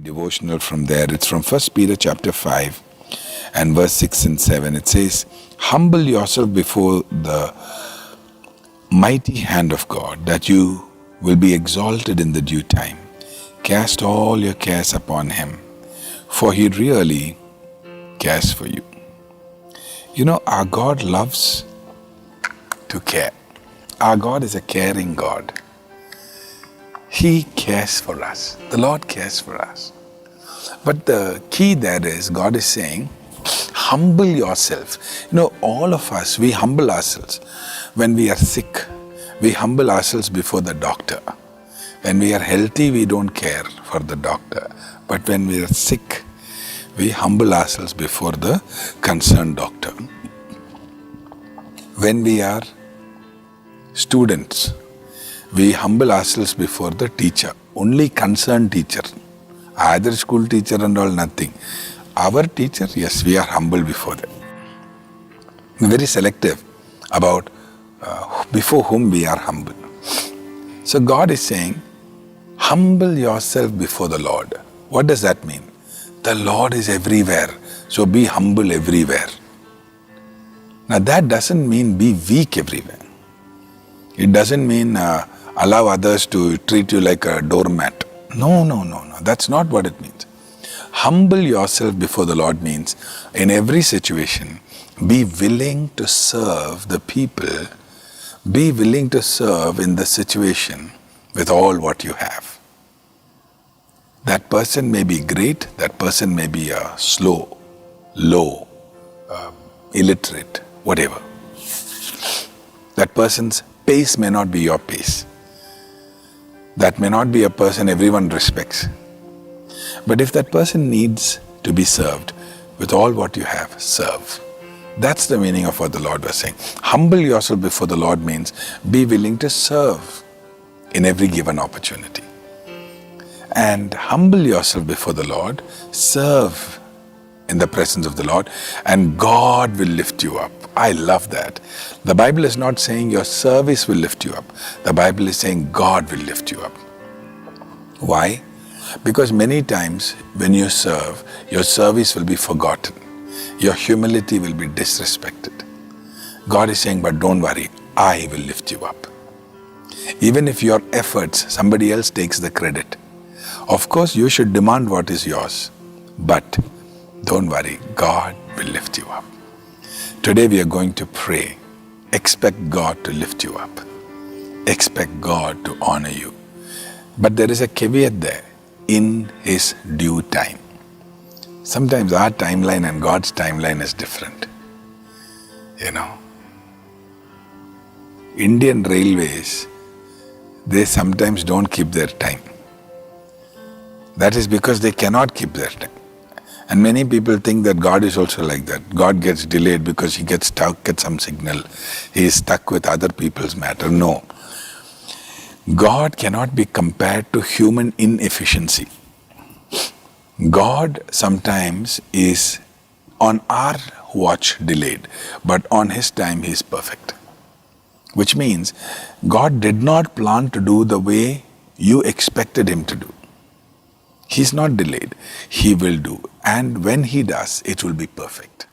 devotional from there. It's from 1 Peter chapter 5 and verse 6 and 7. It says, humble yourself before the mighty hand of God, that you will be exalted in the due time. Cast all your cares upon him, for he really cares for you. You know, our God loves to care. Our God is a caring God. He cares for us. The Lord cares for us. But the key there is, God is saying, humble yourself. You know, all of us, we humble ourselves. When we are sick, we humble ourselves before the doctor. When we are healthy, we don't care for the doctor. But when we are sick, we humble ourselves before the concerned doctor. When we are students, we humble ourselves before the teacher, only concerned teacher. Either school teacher and all, nothing. Our teacher, yes, we are humble before them. We're very selective about before whom we are humble. So God is saying, humble yourself before the Lord. What does that mean? The Lord is everywhere, so be humble everywhere. Now that doesn't mean be weak everywhere. It doesn't mean allow others to treat you like a doormat. No. That's not what it means. Humble yourself before the Lord means, in every situation, be willing to serve the people, be willing to serve in the situation with all what you have. That person may be great, that person may be slow, low, illiterate, whatever. That person's pace may not be your pace. That may not be a person everyone respects. But if that person needs to be served, with all what you have, serve. That's the meaning of what the Lord was saying. Humble yourself before the Lord means be willing to serve in every given opportunity. And humble yourself before the Lord, serve in the presence of the Lord, and God will lift you up. I love that. The Bible is not saying your service will lift you up. The Bible is saying God will lift you up. Why? Because many times when you serve, your service will be forgotten. Your humility will be disrespected. God is saying, but don't worry, I will lift you up. Even if your efforts, somebody else takes the credit. Of course, you should demand what is yours. But don't worry, God will lift you up. Today we are going to pray. Expect God to lift you up. Expect God to honor you. But there is a caveat there, in His due time. Sometimes our timeline and God's timeline is different. You know, Indian railways, they sometimes don't keep their time. That is because they cannot keep their time. And many people think that God is also like that. God gets delayed because He gets stuck at some signal. He is stuck with other people's matter. No. God cannot be compared to human inefficiency. God sometimes is on our watch delayed, but on His time He is perfect. Which means God did not plan to do the way you expected Him to do. He's not delayed. He will do. And when He does, it will be perfect.